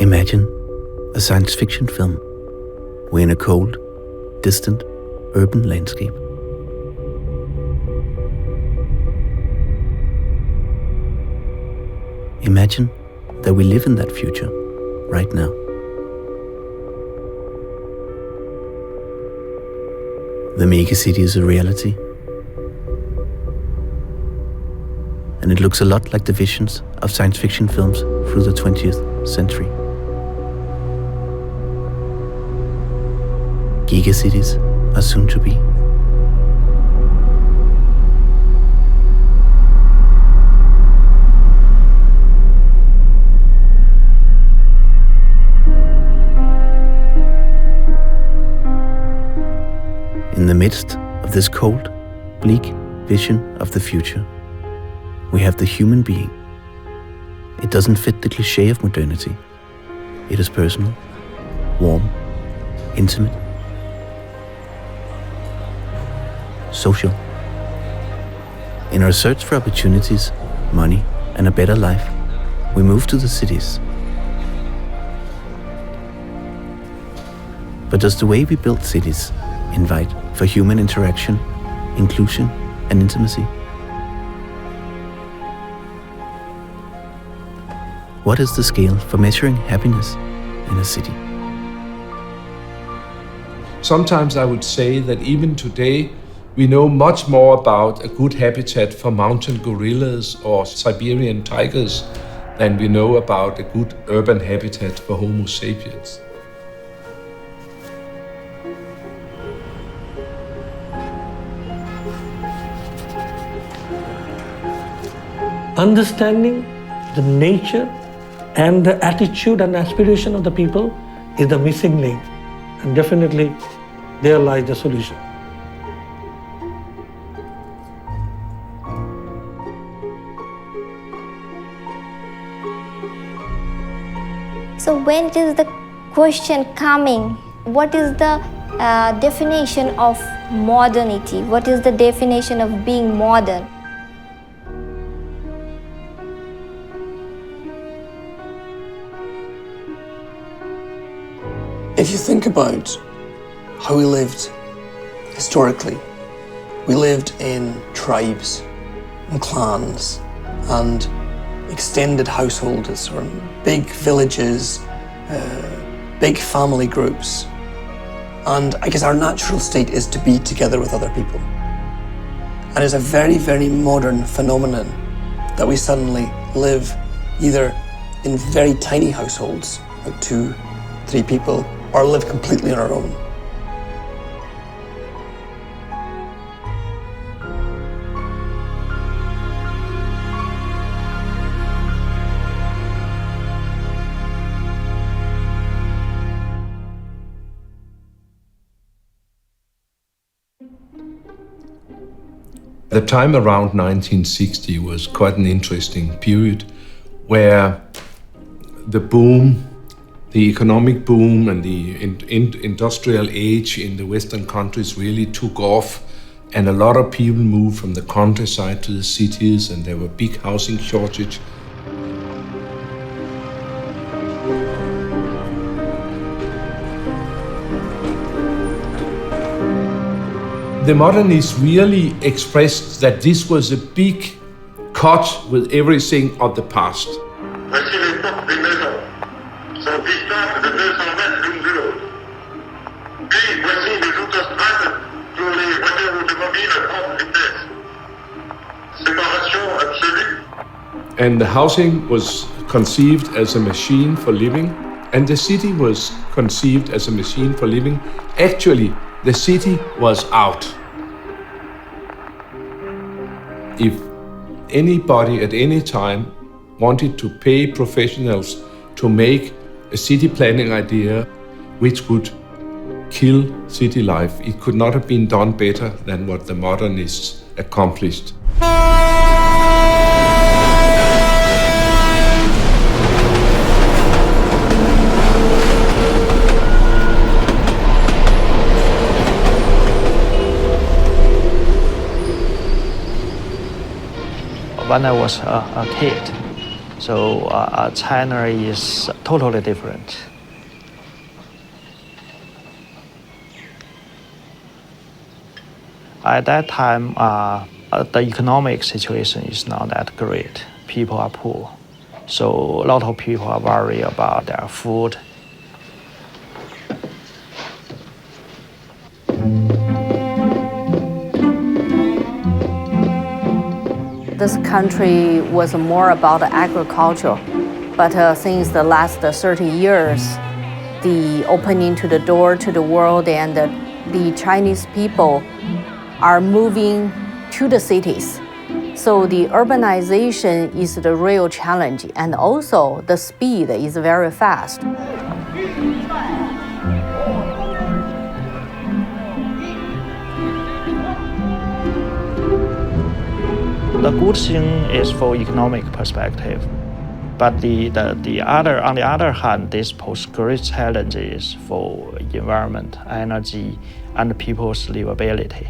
Imagine a science fiction film. We're in a cold, distant, urban landscape. Imagine that we live in that future right now. The megacity is a reality, and it looks a lot like the visions of science fiction films through the 20th century. Gigacities are soon to be. In the midst of this cold, bleak vision of the future, we have the human being. It doesn't fit the cliché of modernity. It is personal, warm, intimate, social. In our search for opportunities, money, and a better life, we move to the cities. But does the way we build cities invite for human interaction, inclusion, and intimacy? What is the scale for measuring happiness in a city? Sometimes I would say that even today, we know much more about a good habitat for mountain gorillas or Siberian tigers than we know about a good urban habitat for Homo sapiens. Understanding the nature and the attitude and aspiration of the people is the missing link, and definitely there lies the solution. So when is the question coming, what is the definition of modernity? What is the definition of being modern? If you think about how we lived historically, we lived in tribes and clans and extended households or big villages, big family groups. And I guess our natural state is to be together with other people. And it's a very, very modern phenomenon that we suddenly live either in very tiny households, like 2, 3 people, or live completely on our own. The time around 1960 was quite an interesting period where the boom, the economic boom and the industrial age in the Western countries really took off, and a lot of people moved from the countryside to the cities, and there were big housing shortage. The modernists really expressed that this was a big cut with everything of the past. Voici l'époque des maisons. Sont distantes de 200 mètres l'une de l'autre. Puis voici les autostrades pour les voitures automobiles à grande vitesse. Séparation absolue. And the housing was conceived as a machine for living, and the city was conceived as a machine for living. Actually, the city was out. If anybody at any time wanted to pay professionals to make a city planning idea which would kill city life, it could not have been done better than what the modernists accomplished. When I was a kid, So China is totally different. At that time, the economic situation is not that great. People are poor. So a lot of people are worried about their food. This country was more about agriculture, but since the last 30 years, the opening to the door to the world and the Chinese people are moving to the cities. So the urbanization is the real challenge, and also the speed is very fast. The good thing is for economic perspective, but on the other hand, this poses great challenges for environment, energy, and people's livability.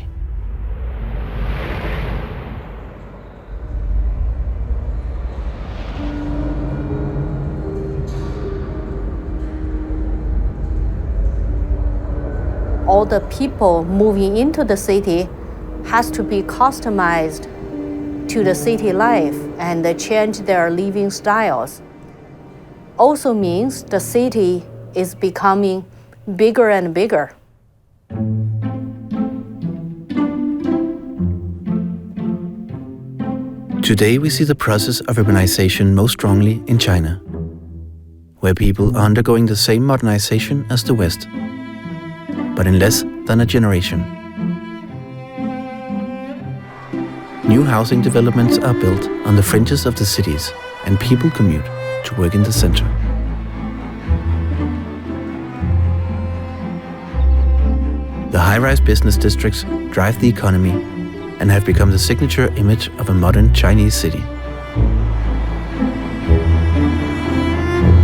All the people moving into the city has to be customized to the city life and change their living styles. Also means the city is becoming bigger and bigger. Today we see the process of urbanization most strongly in China, where people are undergoing the same modernization as the West, but in less than a generation. New housing developments are built on the fringes of the cities, and people commute to work in the center. The high-rise business districts drive the economy and have become the signature image of a modern Chinese city.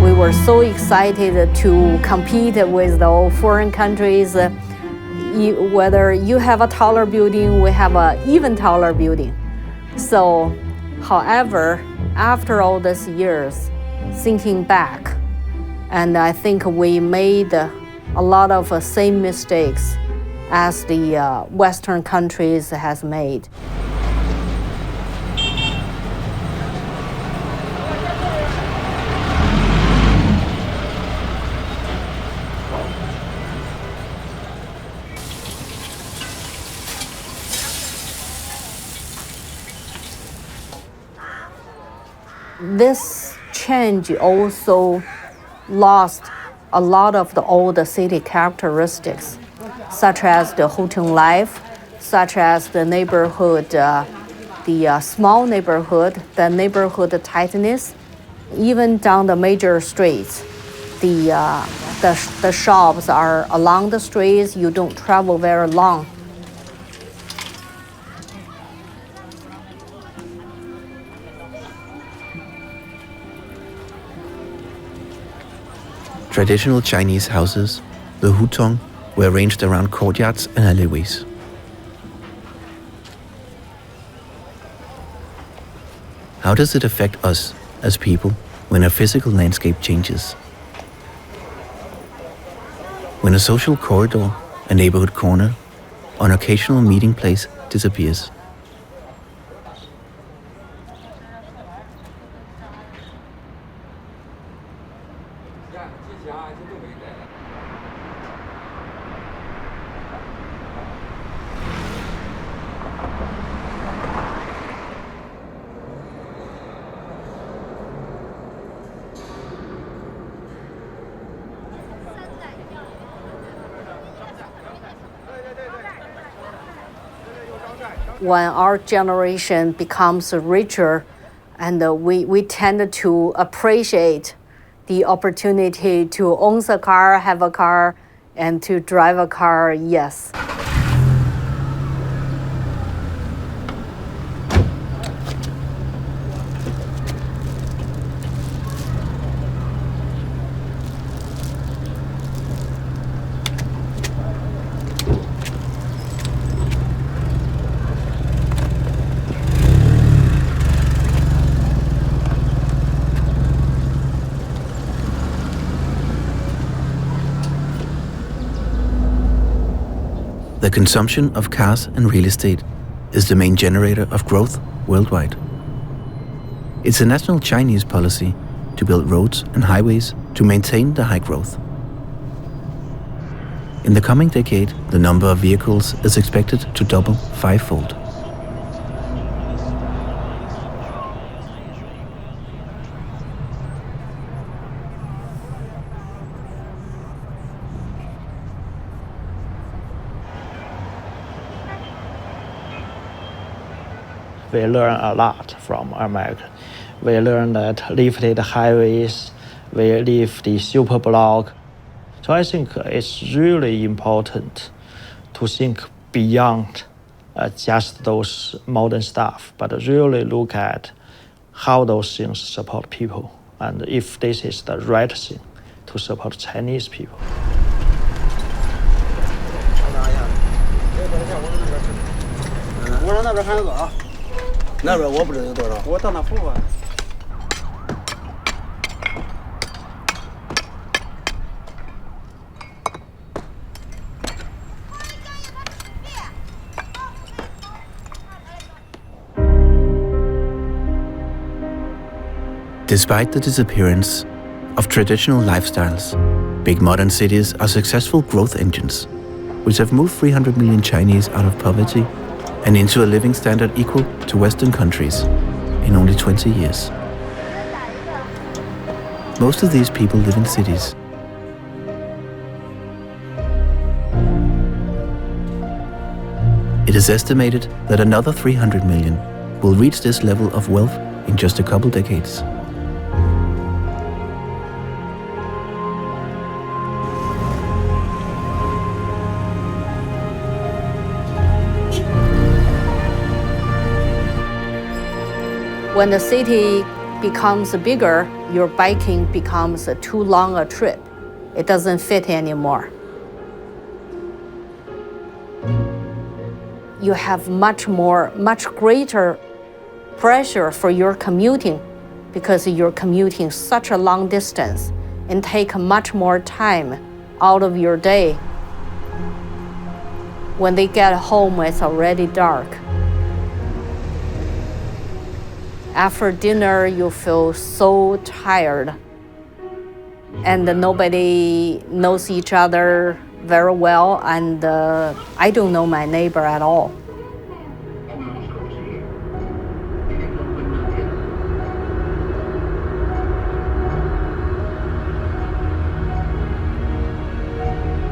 We were so excited to compete with the foreign countries. Whether you have a taller building, we have an even taller building. So, however, after all these years, thinking back, and I think we made a lot of same mistakes as the Western countries has made. This change also lost a lot of the old city characteristics, such as the Hutong life, such as the neighborhood, the small neighborhood, the neighborhood tightness. Even down the major streets, the shops are along the streets. You don't travel very long. Traditional Chinese houses, the hutong, were arranged around courtyards and alleyways. How does it affect us as people when a physical landscape changes? When a social corridor, a neighborhood corner, or an occasional meeting place disappears? When our generation becomes richer, and we tend to appreciate the opportunity to own a car, have a car, and to drive a car, yes. the consumption of cars and real estate is the main generator of growth worldwide. It's a national Chinese policy to build roads and highways to maintain the high growth. In the coming decade, the number of vehicles is expected to double fivefold. We learn a lot from America. We learn that lifted highways, we live the super block. So I think it's really important to think beyond just those modern stuff, but really look at how those things support people, and if this is the right thing to support Chinese people. Despite the disappearance of traditional lifestyles, big modern cities are successful growth engines, which have moved 300 million Chinese out of poverty and into a living standard equal to Western countries in only 20 years. Most of these people live in cities. It is estimated that another 300 million will reach this level of wealth in just a couple decades. When the city becomes bigger, your biking becomes too long a trip. It doesn't fit anymore. You have much greater pressure for your commuting because you're commuting such a long distance and take much more time out of your day. When they get home, it's already dark. After dinner, you feel so tired, and nobody knows each other very well, and I don't know my neighbor at all.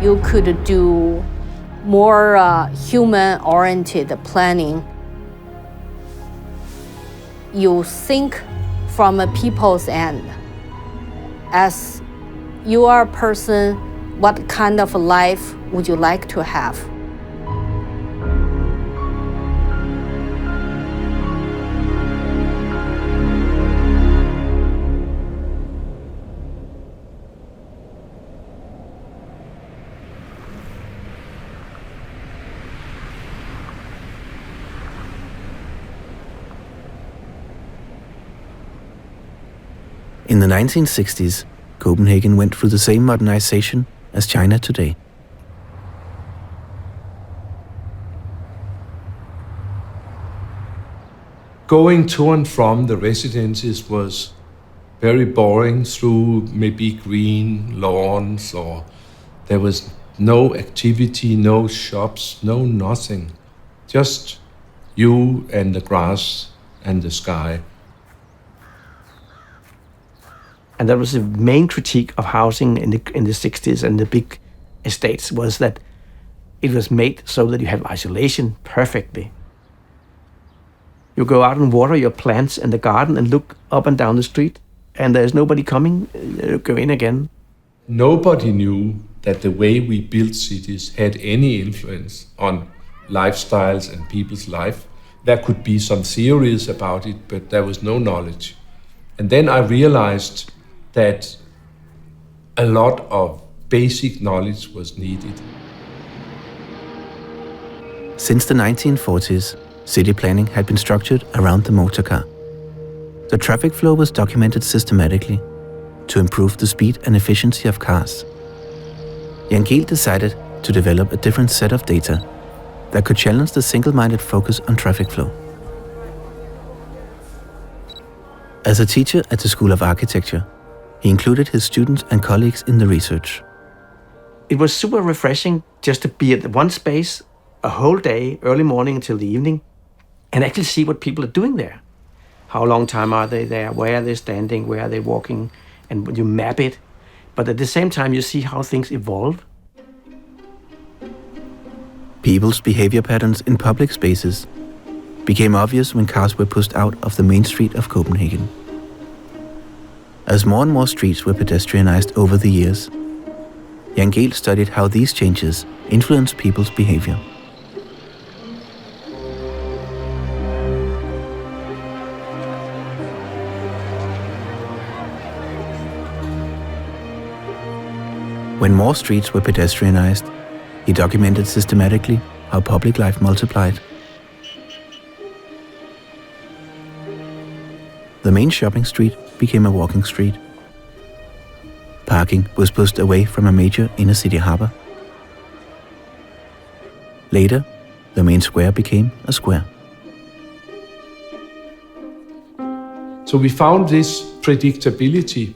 You could do more human-oriented planning. You think from a people's end. As you are a person, what kind of life would you like to have? In the 1960s, Copenhagen went through the same modernization as China today. Going to and from the residences was very boring through maybe green lawns, or there was no activity, no shops, no nothing. Just you and the grass and the sky. And that was the main critique of housing in the 60s and the big estates, was that it was made so that you have isolation perfectly. You go out and water your plants in the garden and look up and down the street, and there's nobody coming, go in again. Nobody knew that the way we built cities had any influence on lifestyles and people's life. There could be some theories about it, but there was no knowledge. And then I realized that a lot of basic knowledge was needed. Since the 1940s, city planning had been structured around the motor car. The traffic flow was documented systematically to improve the speed and efficiency of cars. Jan Gehl decided to develop a different set of data that could challenge the single-minded focus on traffic flow. As a teacher at the School of Architecture, he included his students and colleagues in the research. It was super refreshing just to be at one space a whole day, early morning until the evening, and actually see what people are doing there. How long time are they there? Where are they standing? Where are they walking? And you map it. But at the same time, you see how things evolve. People's behavior patterns in public spaces became obvious when cars were pushed out of the main street of Copenhagen. As more and more streets were pedestrianized over the years, Jan Gehl studied how these changes influenced people's behavior. When more streets were pedestrianized, he documented systematically how public life multiplied. The main shopping street became a walking street. Parking was pushed away from a major inner-city harbor. Later, the main square became a square. So we found this predictability,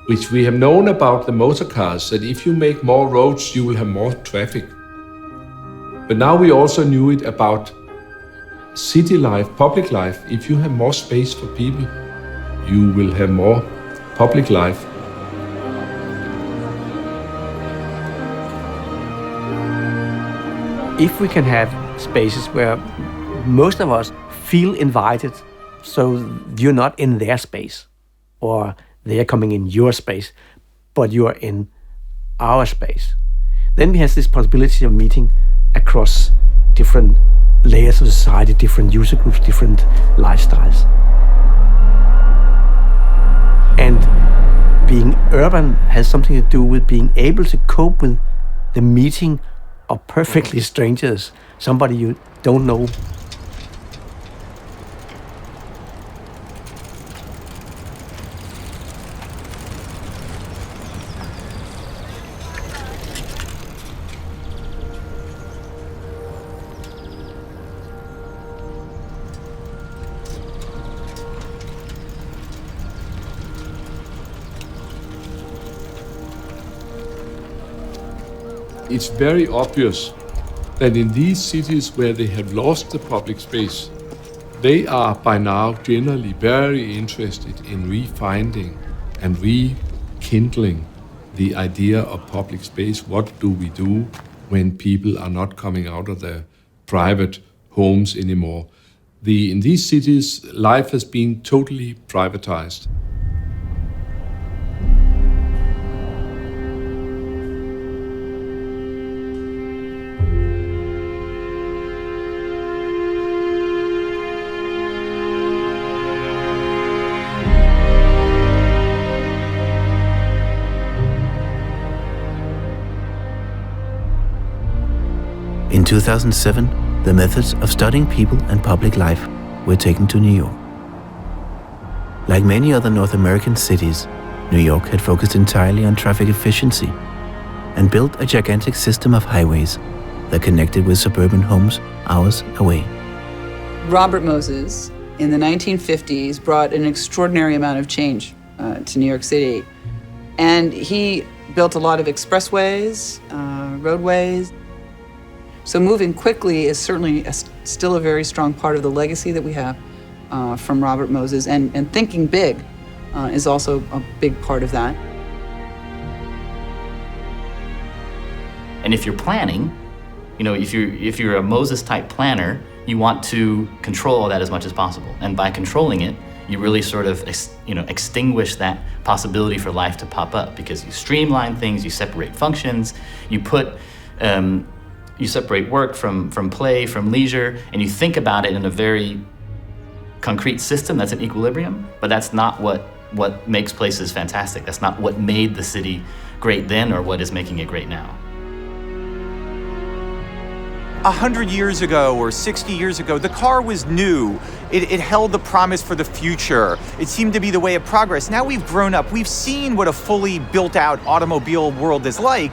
which we have known about the motor cars, that if you make more roads, you will have more traffic. But now we also knew it about city life, public life. If you have more space for people, you will have more public life. If we can have spaces where most of us feel invited, so you're not in their space, or they are coming in your space, but you are in our space, then we have this possibility of meeting across different layers of society, different user groups, different lifestyles. And being urban has something to do with being able to cope with the meeting of perfectly strangers, somebody you don't know. It's very obvious that in these cities where they have lost the public space, they are by now generally very interested in refinding and rekindling the idea of public space. What do we do when people are not coming out of their private homes anymore? In these cities, life has been totally privatized. In 2007, the methods of studying people and public life were taken to New York. Like many other North American cities, New York had focused entirely on traffic efficiency and built a gigantic system of highways that connected with suburban homes hours away. Robert Moses, in the 1950s, brought an extraordinary amount of change to New York City. And he built a lot of expressways, roadways. So moving quickly is certainly still a very strong part of the legacy that we have from Robert Moses, and thinking big is also a big part of that. And if you're planning, if you're a Moses-type planner, you want to control all that as much as possible. And by controlling it, you really sort of extinguish that possibility for life to pop up, because you streamline things, you separate functions, you separate work from play, from leisure, and you think about it in a very concrete system that's in equilibrium. But that's not what makes places fantastic. That's not what made the city great then or what is making it great now. 100 years ago or 60 years ago, the car was new. It held the promise for the future. It seemed to be the way of progress. Now we've grown up. We've seen what a fully built out automobile world is like.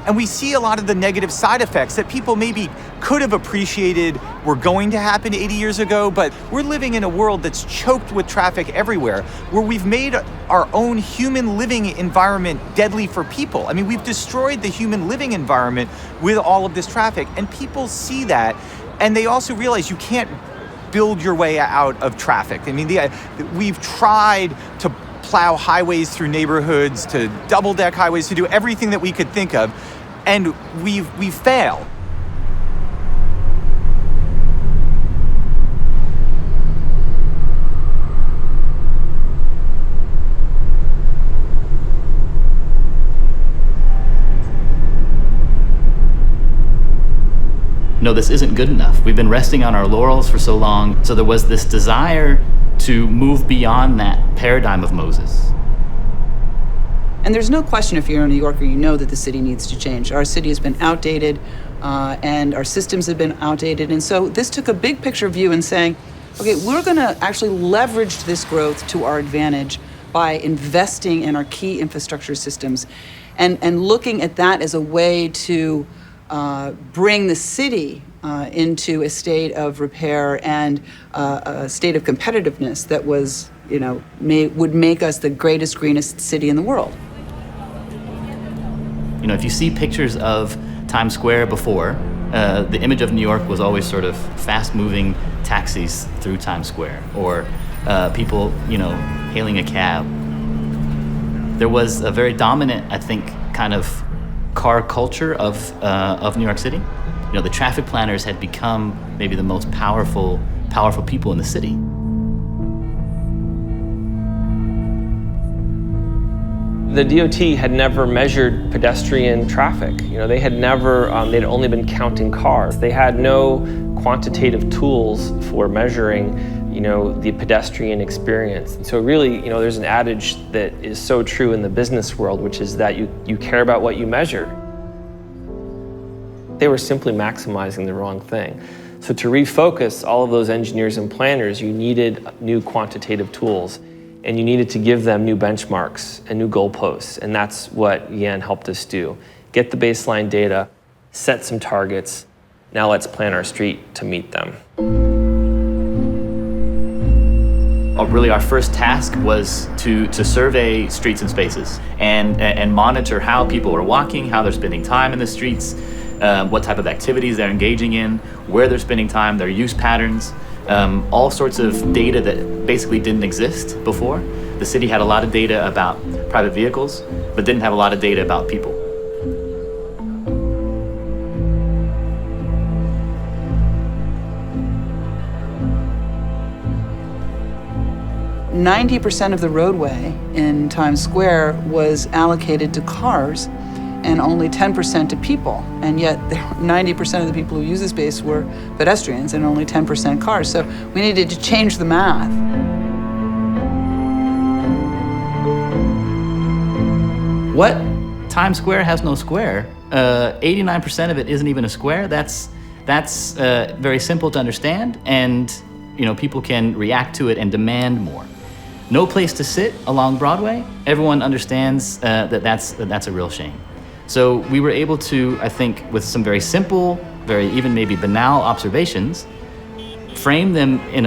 And we see a lot of the negative side effects that people maybe could have appreciated were going to happen 80 years ago, but we're living in a world that's choked with traffic everywhere, where we've made our own human living environment deadly for people. I mean, we've destroyed the human living environment with all of this traffic, and people see that, and they also realize you can't build your way out of traffic. I mean, we've tried to plow highways through neighborhoods, to double-deck highways, to do everything that we could think of, and we've failed. No, this isn't good enough. We've been resting on our laurels for so long. So there was this desire to move beyond that paradigm of Moses. And there's no question, if you're a New Yorker, you know that the city needs to change. Our city has been outdated, and our systems have been outdated. And so this took a big picture view in saying, okay, we're going to actually leverage this growth to our advantage by investing in our key infrastructure systems and looking at that as a way to bring the city into a state of repair and a state of competitiveness that was, would make us the greatest, greenest city in the world. If you see pictures of Times Square before, the image of New York was always sort of fast-moving taxis through Times Square, or people, hailing a cab. There was a very dominant, I think, kind of car culture of New York City. The traffic planners had become maybe the most powerful people in the city. The DOT had never measured pedestrian traffic. They had never, they'd only been counting cars. They had no quantitative tools for measuring, the pedestrian experience. And so really, there's an adage that is so true in the business world, which is that you care about what you measure. They were simply maximizing the wrong thing. So to refocus all of those engineers and planners, you needed new quantitative tools, and you needed to give them new benchmarks and new goalposts, and that's what Jan helped us do. Get the baseline data, set some targets, now let's plan our street to meet them. Really, our first task was to survey streets and spaces and monitor how people are walking, how they're spending time in the streets, what type of activities they're engaging in, where they're spending time, their use patterns, all sorts of data that basically didn't exist before. The city had a lot of data about private vehicles, but didn't have a lot of data about people. %90 of the roadway in Times Square was allocated to cars and only 10% to people. And yet 90% of the people who use the space were pedestrians and only 10% cars. So we needed to change the math. What? Times Square has no square. 89% of it isn't even a square. That's very simple to understand, and people can react to it and demand more. No place to sit along Broadway. Everyone understands that's a real shame. So we were able to, I think, with some very simple, very even maybe banal observations, frame them in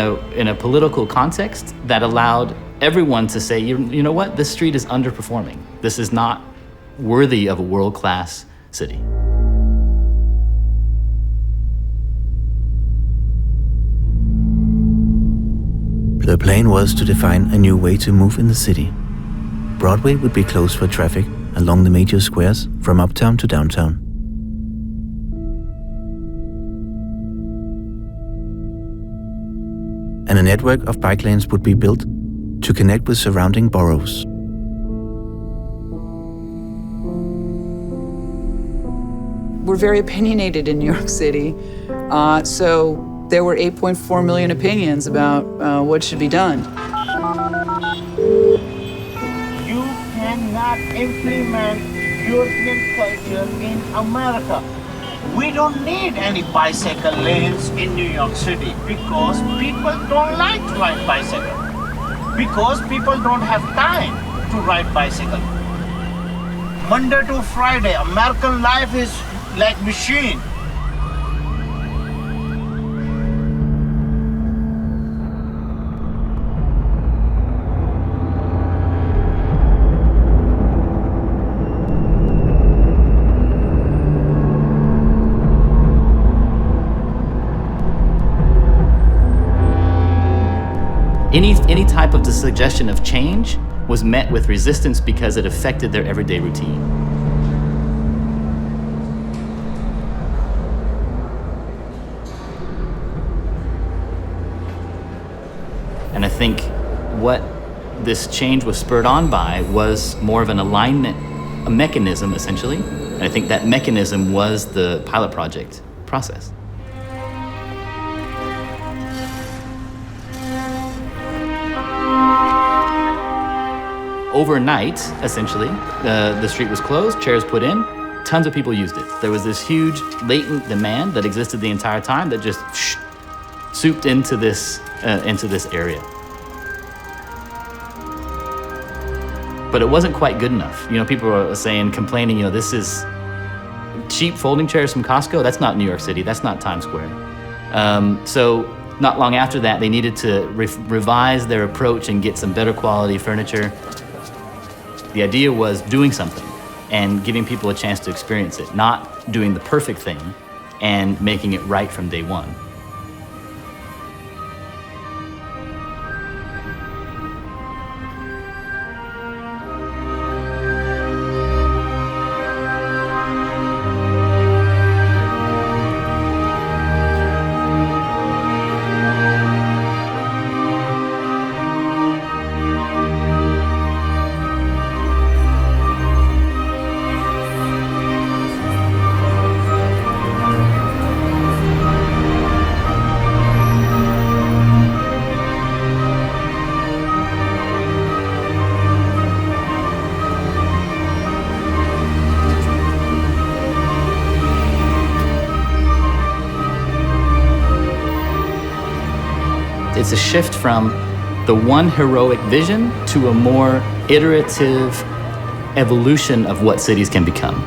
a political context that allowed everyone to say, you know what, this street is underperforming. This is not worthy of a world-class city. The plan was to define a new way to move in the city. Broadway would be closed for traffic along the major squares from uptown to downtown. And a network of bike lanes would be built to connect with surrounding boroughs. We're very opinionated in New York City, so there were 8.4 million opinions about what should be done. You cannot implement European culture in America. We don't need any bicycle lanes in New York City because people don't like to ride bicycle. Because people don't have time to ride bicycle. Monday to Friday. American life is like machine. Any type of the suggestion of change was met with resistance because it affected their everyday routine. And I think what this change was spurred on by was more of an alignment, a mechanism essentially. And I think that mechanism was the pilot project process. Overnight, essentially, the street was closed, chairs put in, tons of people used it. There was this huge latent demand that existed the entire time that just souped into this area. But it wasn't quite good enough. You know, people were saying, complaining, you know, this is cheap folding chairs from Costco. That's not New York City. That's not Times Square. So not long after that, they needed to revise their approach and get some better quality furniture. The idea was doing something and giving people a chance to experience it, not doing the perfect thing and making it right from day one. It's a shift from the one heroic vision to a more iterative evolution of what cities can become.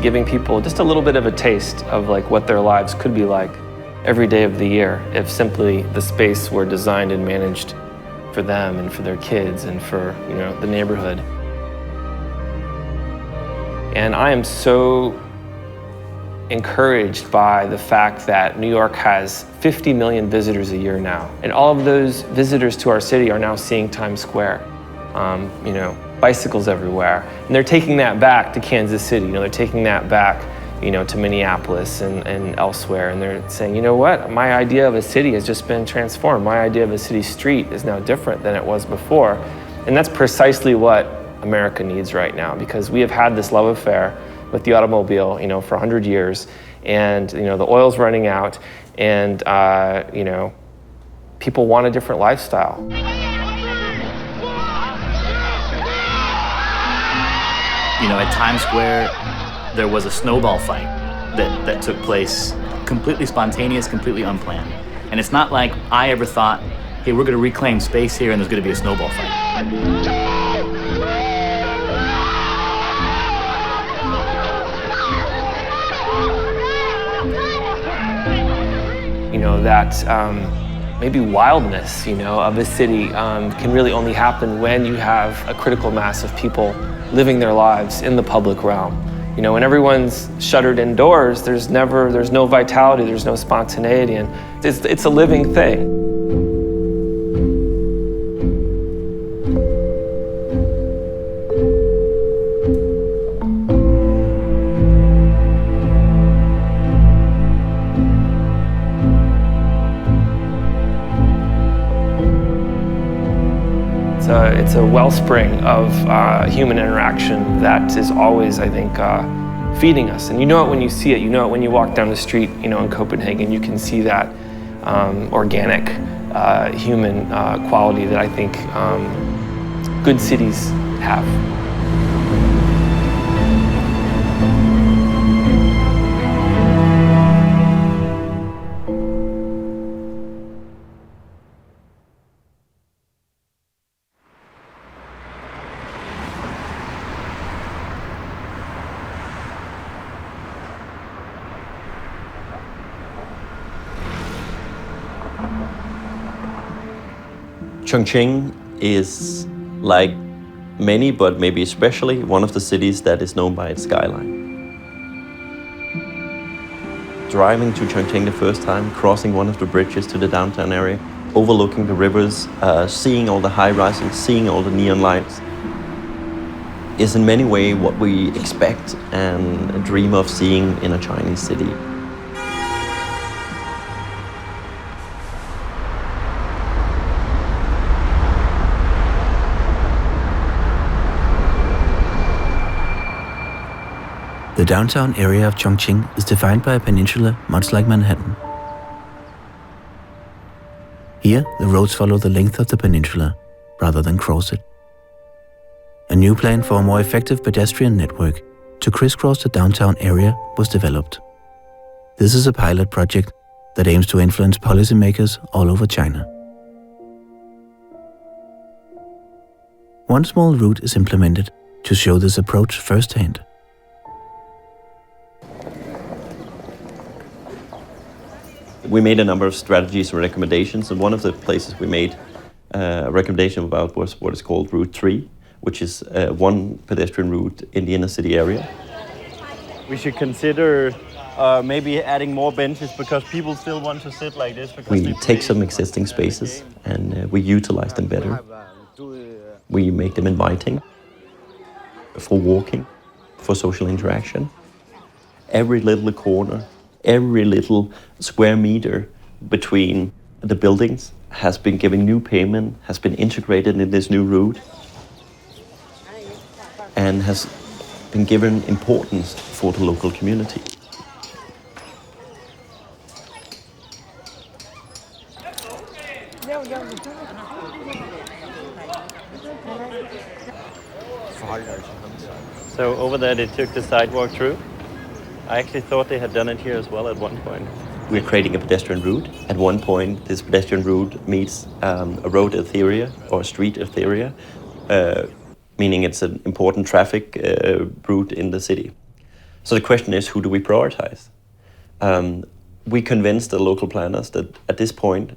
Giving people just a little bit of a taste of like what their lives could be like every day of the year if simply the space were designed and managed for them and for their kids and for, you know, the neighborhood. And I am so encouraged by the fact that New York has 50 million visitors a year now. And all of those visitors to our city are now seeing Times Square. You know, bicycles everywhere. And they're taking that back to Kansas City, you know, they're taking that back, you know, to Minneapolis and elsewhere. And they're saying, you know what, my idea of a city has just been transformed. My idea of a city street is now different than it was before. And that's precisely what America needs right now, because we have had this love affair with the automobile, you know, for 100 years. And, you know, the oil's running out and, you know, people want a different lifestyle. You know, at Times Square, there was a snowball fight that took place, completely spontaneous, completely unplanned. And it's not like I ever thought, hey, we're going to reclaim space here and there's going to be a snowball fight. You know, that maybe wildness, you know, of a city can really only happen when you have a critical mass of people living their lives in the public realm. You know, when everyone's shuttered indoors, there's no vitality, there's no spontaneity, and it's a living thing. It's a wellspring of human interaction that is always, I think, feeding us. And you know it when you see it. You know it when you walk down the street, you know, in Copenhagen. You can see that organic human quality that I think good cities have. Chongqing is, like many, but maybe especially, one of the cities that is known by its skyline. Driving to Chongqing the first time, crossing one of the bridges to the downtown area, overlooking the rivers, seeing all the high-rises, seeing all the neon lights, is in many ways what we expect and dream of seeing in a Chinese city. The downtown area of Chongqing is defined by a peninsula much like Manhattan. Here, the roads follow the length of the peninsula rather than cross it. A new plan for a more effective pedestrian network to crisscross the downtown area was developed. This is a pilot project that aims to influence policymakers all over China. One small route is implemented to show this approach firsthand. We made a number of strategies and recommendations, and one of the places we made a recommendation about was what is called Route 3, which is one pedestrian route in the inner city area. We should consider maybe adding more benches because people still want to sit like this. We take some existing spaces and we utilize them better. We make them inviting for walking, for social interaction. Every little corner, every little square meter between the buildings has been given new payment, has been integrated in this new route, and has been given importance for the local community. So over there they took the sidewalk through. I actually thought they had done it here as well at one point. We're creating a pedestrian route. At one point, this pedestrian route meets a road area or a street area, meaning it's an important traffic route in the city. So the question is, who do we prioritize? We convinced the local planners that at this point,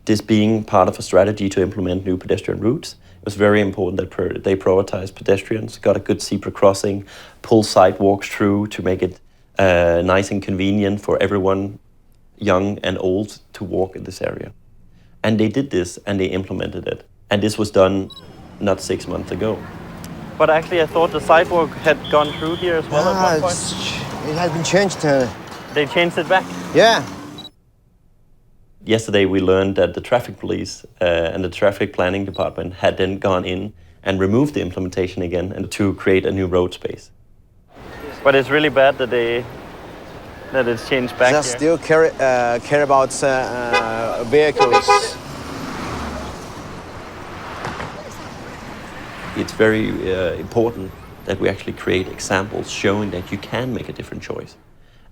this being part of a strategy to implement new pedestrian routes, it was very important that they prioritize pedestrians, got a good zebra crossing, pull sidewalks through to make it nice and convenient for everyone, young and old, to walk in this area. And they did this and they implemented it. And this was done not 6 months ago. But actually I thought the sidewalk had gone through here as well at one point. It has been changed. They changed it back? Yeah. Yesterday we learned that the traffic police and the traffic planning department had then gone in and removed the implementation again and to create a new road space. But it's really bad that it's changed back They here. still care about vehicles. It's very important that we actually create examples showing that you can make a different choice,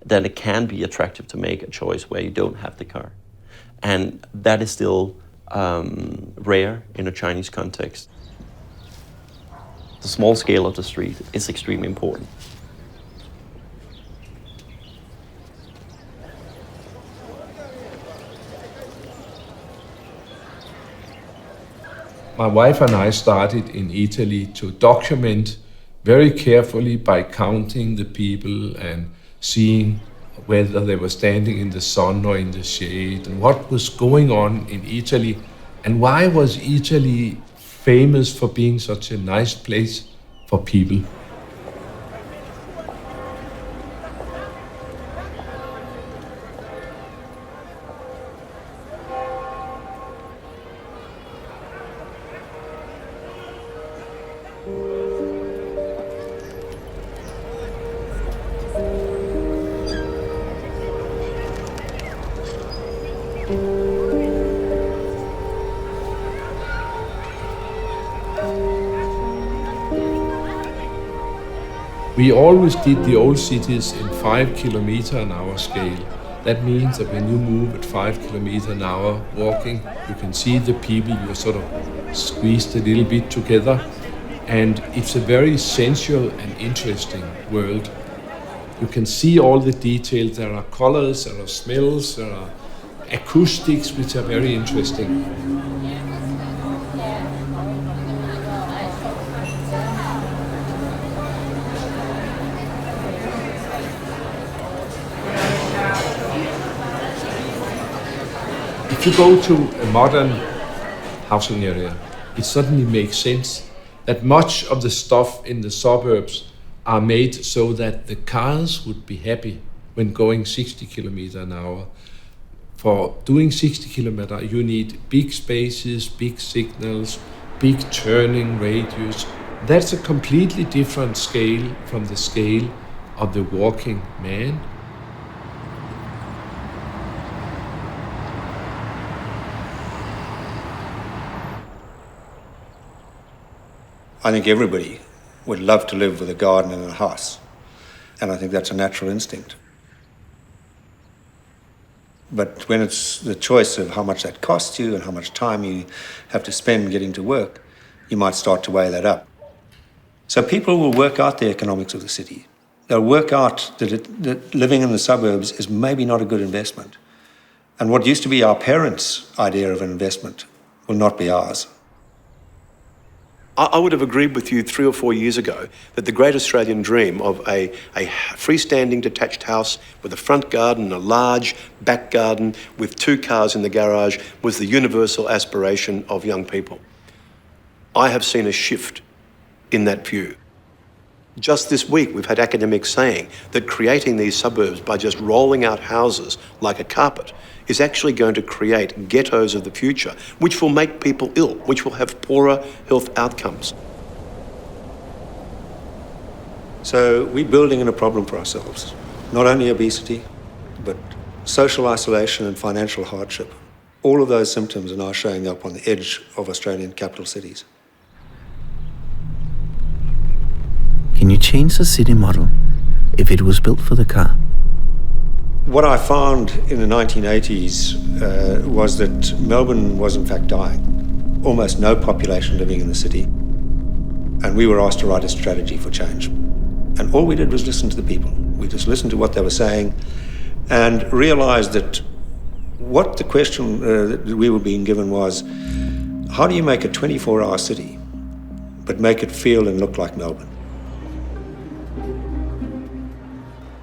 that it can be attractive to make a choice where you don't have the car. And that is still rare in a Chinese context. The small scale of the street is extremely important. My wife and I started in Italy to document very carefully by counting the people and seeing whether they were standing in the sun or in the shade and what was going on in Italy and why was Italy famous for being such a nice place for people. We always did the old cities in 5 kilometer an hour scale. That means that when you move at 5 kilometers an hour walking, you can see the people, you're sort of squeezed a little bit together. And it's a very sensual and interesting world. You can see all the details. There are colors, there are smells, there are acoustics, which are very interesting. If you go to a modern housing area, it suddenly makes sense that much of the stuff in the suburbs are made so that the cars would be happy when going 60 kilometers an hour. For doing 60 kilometers, you need big spaces, big signals, big turning radius. That's a completely different scale from the scale of the walking man. I think everybody would love to live with a garden and a house, and I think that's a natural instinct. But when it's the choice of how much that costs you and how much time you have to spend getting to work, you might start to weigh that up. So people will work out the economics of the city. They'll work out that living in the suburbs is maybe not a good investment. And what used to be our parents' idea of an investment will not be ours. I would have agreed with you 3 or 4 years ago that the great Australian dream of a freestanding detached house with a front garden, a large back garden with 2 cars in the garage was the universal aspiration of young people. I have seen a shift in that view. Just this week, we've had academics saying that creating these suburbs by just rolling out houses like a carpet is actually going to create ghettos of the future, which will make people ill, which will have poorer health outcomes. So we're building in a problem for ourselves. Not only obesity, but social isolation and financial hardship. All of those symptoms are now showing up on the edge of Australian capital cities. Can you change the city model if it was built for the car? What I found in the 1980s was that Melbourne was in fact dying. Almost no population living in the city. And we were asked to write a strategy for change. And all we did was listen to the people. We just listened to what they were saying and realized that what the question that we were being given was, how do you make a 24-hour city, but make it feel and look like Melbourne?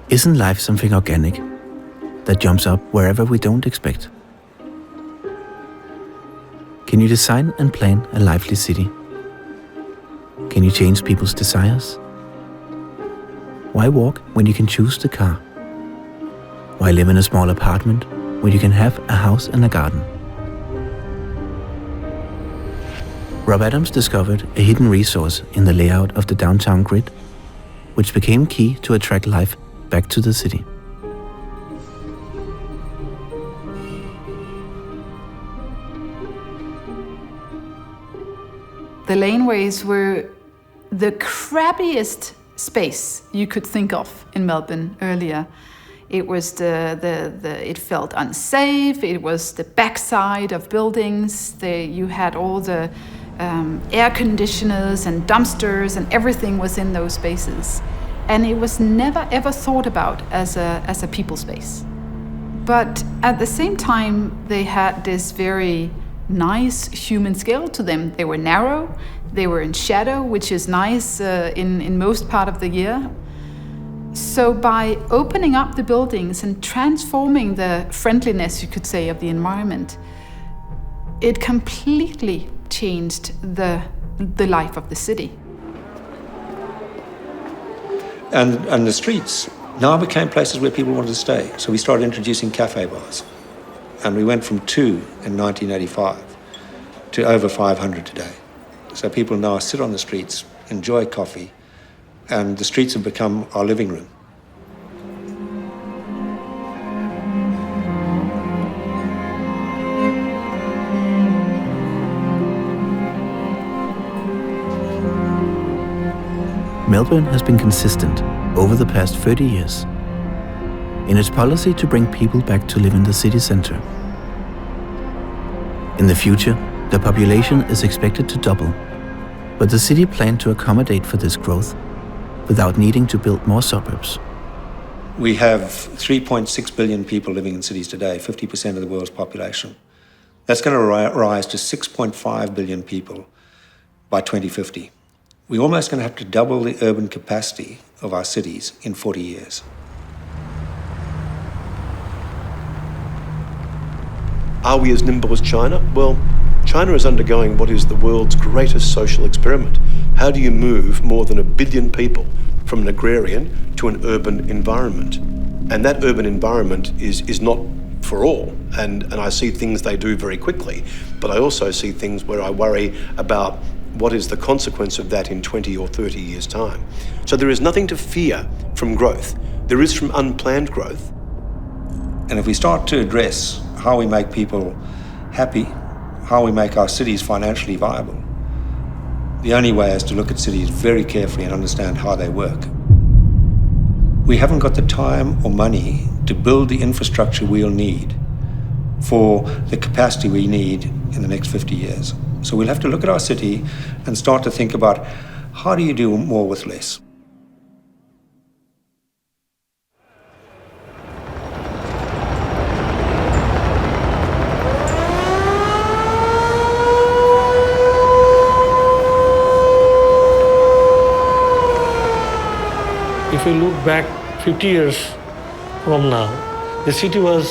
Isn't life something organic that jumps up wherever we don't expect? Can you design and plan a lively city? Can you change people's desires? Why walk when you can choose the car? Why live in a small apartment when you can have a house and a garden? Rob Adams discovered a hidden resource in the layout of the downtown grid, which became key to attract life back to the city. The laneways were the crappiest space you could think of in Melbourne earlier. It was it felt unsafe. It was the backside of buildings. You had all the air conditioners and dumpsters, and everything was in those spaces. And it was never ever thought about as a people space. But at the same time, they had this very nice human scale to them. They were narrow, they were in shadow, which is nice in most part of the year. So by opening up the buildings and transforming the friendliness, you could say, of the environment, it completely changed the life of the city. And the streets now became places where people wanted to stay. So we started introducing cafe bars. And we went from 2 in 1985 to over 500 today. So people now sit on the streets, enjoy coffee, and the streets have become our living room. Melbourne has been consistent over the past 30 years in its policy to bring people back to live in the city centre. In the future, the population is expected to double, but the city planned to accommodate for this growth without needing to build more suburbs. We have 3.6 billion people living in cities today, 50% of the world's population. That's going to rise to 6.5 billion people by 2050. We're almost going to have to double the urban capacity of our cities in 40 years. Are we as nimble as China? Well, China is undergoing what is the world's greatest social experiment. How do you move more than 1 billion people from an agrarian to an urban environment? And that urban environment is not for all. And I see things they do very quickly, but I also see things where I worry about what is the consequence of that in 20 or 30 years' time. So there is nothing to fear from growth. There is from unplanned growth. And if we start to address how we make people happy, how we make our cities financially viable, the only way is to look at cities very carefully and understand how they work. We haven't got the time or money to build the infrastructure we'll need for the capacity we need in the next 50 years. So we'll have to look at our city and start to think about how do you do more with less? If we look back 50 years from now, the city was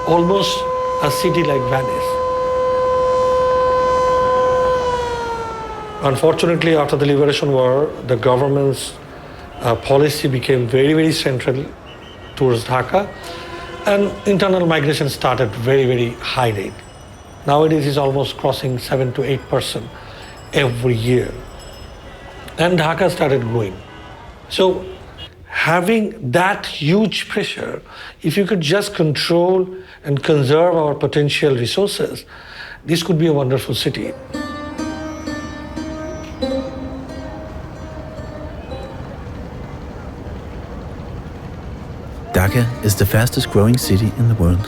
almost a city like Venice. Unfortunately, after the Liberation War, the government's policy became very, very central towards Dhaka, and internal migration started very, very high rate. Nowadays, it's almost crossing 7 to 8% every year. And Dhaka started growing. So having that huge pressure, if you could just control and conserve our potential resources, this could be a wonderful city. Dhaka is the fastest growing city in the world.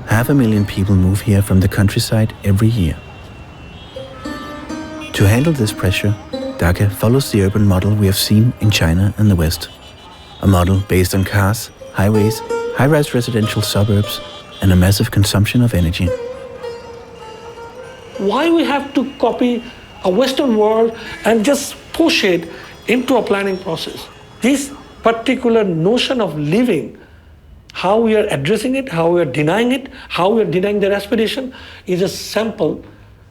500,000 people move here from the countryside every year. To handle this pressure, Dhaka follows the urban model we have seen in China and the West. A model based on cars, highways, high-rise residential suburbs, and a massive consumption of energy. Why we have to copy a Western world and just push it into a planning process? This particular notion of living, how we are addressing it, how we are denying it, how we are denying their aspiration, is a sample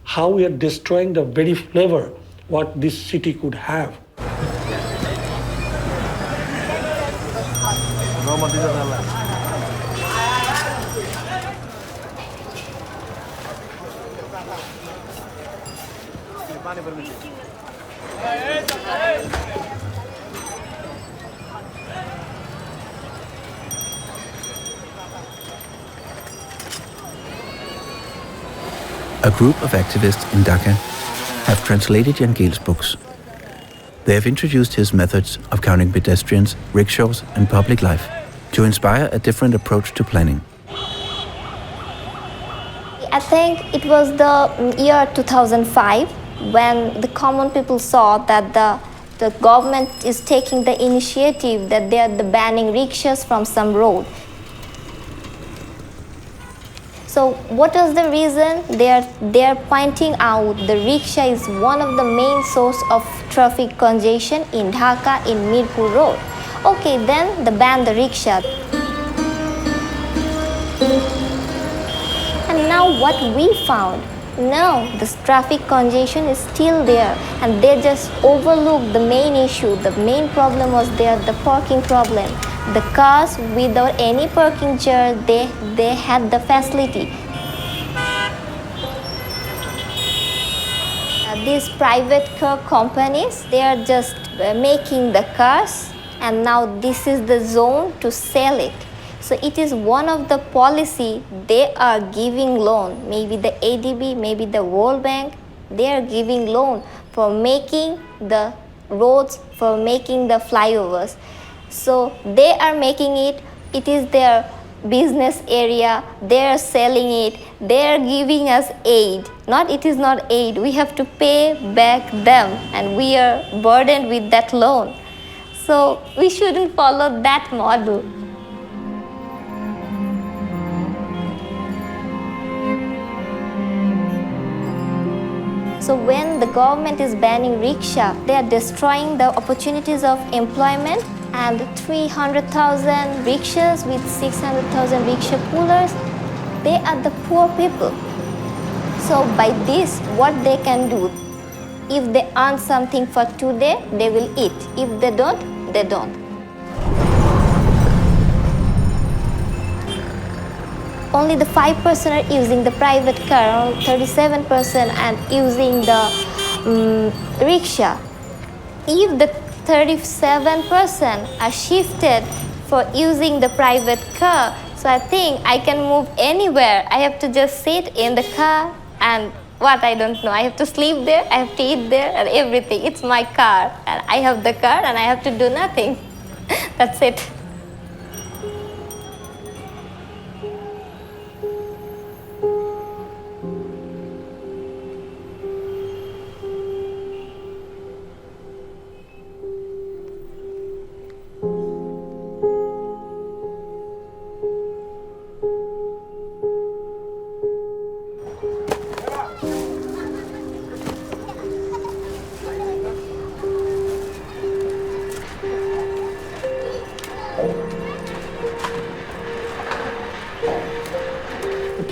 how we are destroying the very flavor what this city could have. A group of activists in Dhaka have translated Jan Gehl's books. They have introduced his methods of counting pedestrians, rickshaws, and public life to inspire a different approach to planning. I think it was the year 2005 when the common people saw that the government is taking the initiative that they are banning rickshaws from some road. So what is the reason? They are pointing out the rickshaw is one of the main source of traffic congestion in Dhaka in Mirpur Road. Okay, then they ban the rickshaw. And now what we found? No, this traffic congestion is still there, and they just overlooked the main issue. The main problem was there, the parking problem. The cars without any parking chair, they had the facility. These private car companies, they are just making the cars, and now this is the zone to sell it. So it is one of the policy they are giving loan. Maybe the ADB, maybe the World Bank, they are giving loan for making the roads, for making the flyovers. So they are making it, it is their business area, they are selling it, they are giving us aid. Not, it is not aid, we have to pay back them and we are burdened with that loan. So we shouldn't follow that model. So when the government is banning rickshaw, they are destroying the opportunities of employment, and 300,000 rickshaws with 600,000 rickshaw pullers, they are the poor people. So by this, what they can do, if they earn something for today, they will eat. If they don't, they don't. Only the 5% are using the private car, 37% and using the rickshaw. If the 37% are shifted for using the private car, so I think I can move anywhere. I have to just sit in the car and what, I don't know. I have to sleep there, I have to eat there and everything. It's my car and I have the car and I have to do nothing. That's it.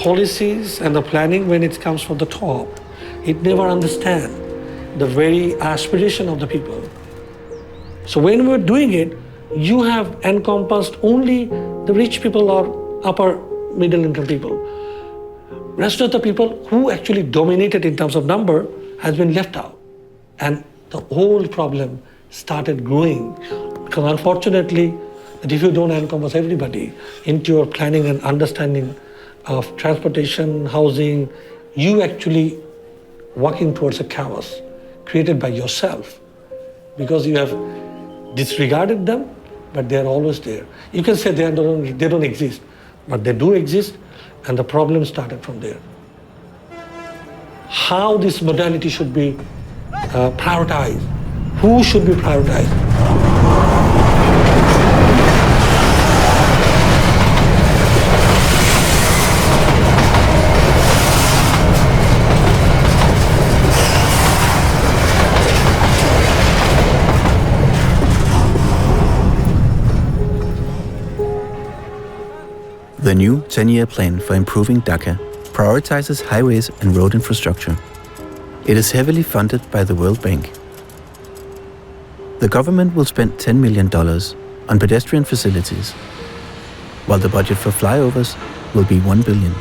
Policies and the planning, when it comes from the top, it never understands the very aspiration of the people. So when we're doing it, you have encompassed only the rich people or upper middle income people. Rest of the people who actually dominated in terms of number has been left out. And the whole problem started growing. Because unfortunately, that if you don't encompass everybody into your planning and understanding of transportation, housing, you actually walking towards a chaos created by yourself because you have disregarded them, but they are always there. You can say they don't exist, but they do exist, and the problem started from there. How this modality should be prioritized, who should be prioritized. The new 10-year plan for improving Dhaka prioritizes highways and road infrastructure. It is heavily funded by the World Bank. The government will spend $10 million on pedestrian facilities, while the budget for flyovers will be $1 billion.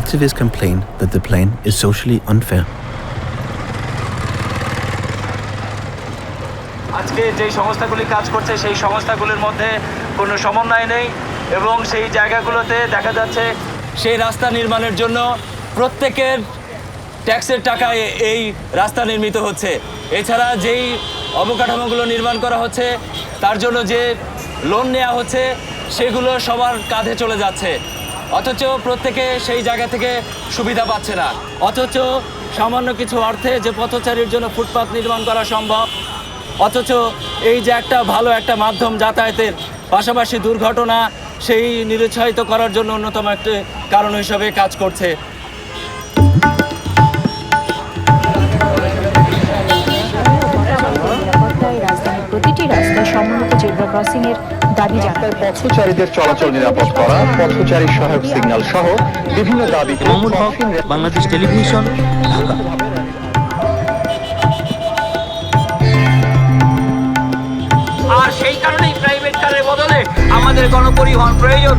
Activists complain that the plan is socially unfair. আজকে যে সংস্থাগুলি কাজ করছে সেই সংস্থাগুলির মধ্যে কোনো সমন্বয় নেই এবং সেই জায়গাগুলোতে দেখা যাচ্ছে সেই রাস্তা নির্মাণের জন্য প্রত্যেকের ট্যাক্সের টাকায় এই রাস্তা নির্মিত হচ্ছে। এছাড়া যেই অবকাঠামোগুলো নির্মাণ করা হচ্ছে তার জন্য যে লোন নেওয়া হচ্ছে সেগুলো সবার কাঁধে চলে যাচ্ছে, অথচ প্রত্যেকে সেই জায়গা থেকে সুবিধা পাচ্ছে না। অথচ সামান্য কিছু অর্থে যে পথচারীর জন্য ফুটপাত নির্মাণ করা সম্ভব, অথচ এই যে একটা ভালো একটা মাধ্যম যাতায়াতের পাশাপাশি দুর্ঘটনা সেই নিরুৎসাহিত করার জন্য অন্যতম একটা কারণ হিসেবে কাজ করছে। প্রতিটি রাস্তায় সম্মিলিত জেব্রা ক্রসিং এর দাবি জানায়। পথচারীদের চলাচল নিরাপদ করা, পথচারী সহায়ক সিগন্যাল সহ বিভিন্ন দাবি। বাংলাদেশ টেলিভিশন, ঢাকা। আর সেই কারণেই প্রাইভেট কারের বদলে আমাদের গণপরিবহন প্রয়োজন।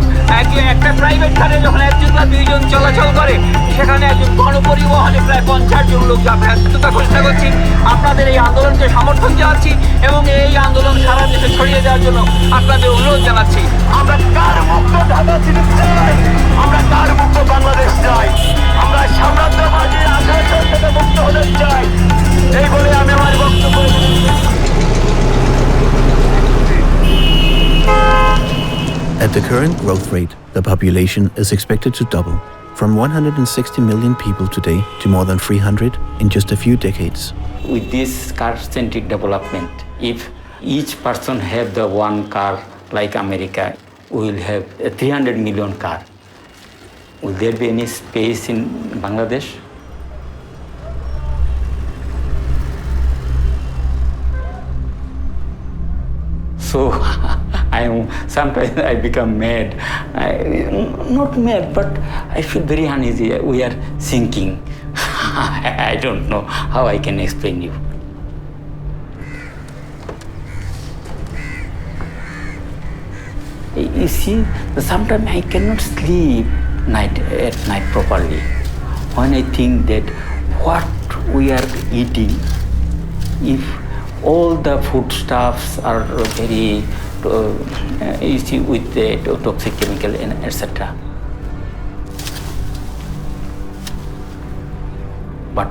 একটা প্রাইভেট কারে যখন একজন বা দুইজন চলাচল করে সেখানে একজন গণপরিবহনে প্রায় 50 জন লোক যাতায়াত চেষ্টা করছি। আপনাদের এই আন্দোলনকে সমর্থন জানাচ্ছি এবং এই আন্দোলন সারা দেশে ছড়িয়ে দেওয়ার জন্য আপনাদের অনুরোধ জানাচ্ছি। আমরা কার মুক্ত ঢাকা সিটি চাই, আমরা কার মুক্ত বাংলাদেশ চাই, আমরা সাম্রাজ্যবাদী আগ্রাসন থেকে At the current growth rate, the population is expected to double, from 160 million people today to more than 300 in just a few decades. With this car-centric development, if each person have the one car like America, we will have 300 million cars. Will there be any space in Bangladesh? So sometimes I become mad. Not mad, but I feel very uneasy. We are sinking. I don't know how I can explain you. You see, sometimes I cannot sleep at night properly. When I think that what we are eating, if all the foodstuffs are very, you see, with the toxic chemical and etc. But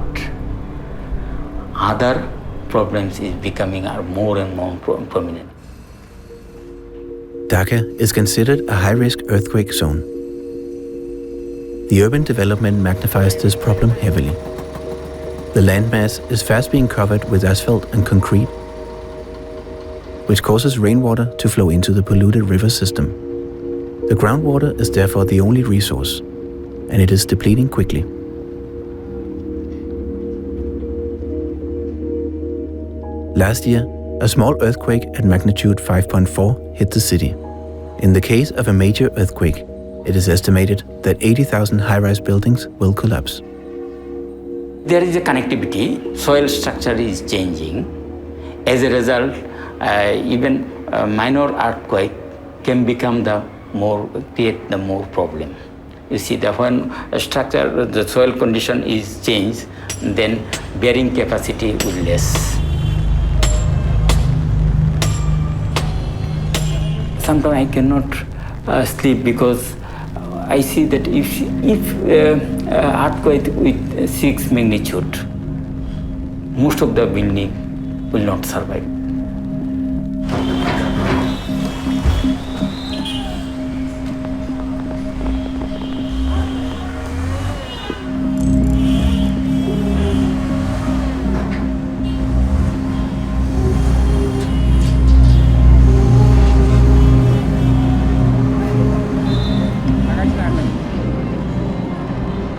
other problems is becoming more and more prominent. Dhaka is considered a high-risk earthquake zone. The urban development magnifies this problem heavily. The landmass is fast being covered with asphalt and concrete, which causes rainwater to flow into the polluted river system. The groundwater is therefore the only resource, and it is depleting quickly. Last year, a small earthquake at magnitude 5.4 hit the city. In the case of a major earthquake, it is estimated that 80,000 high-rise buildings will collapse. There is a connectivity, soil structure is changing. As a result, even a minor earthquake can become create the more problem. You see that when a structure, the soil condition is changed, then bearing capacity will less. Sometimes I cannot sleep because I see that if earthquake with 6 magnitude, most of the building will not survive.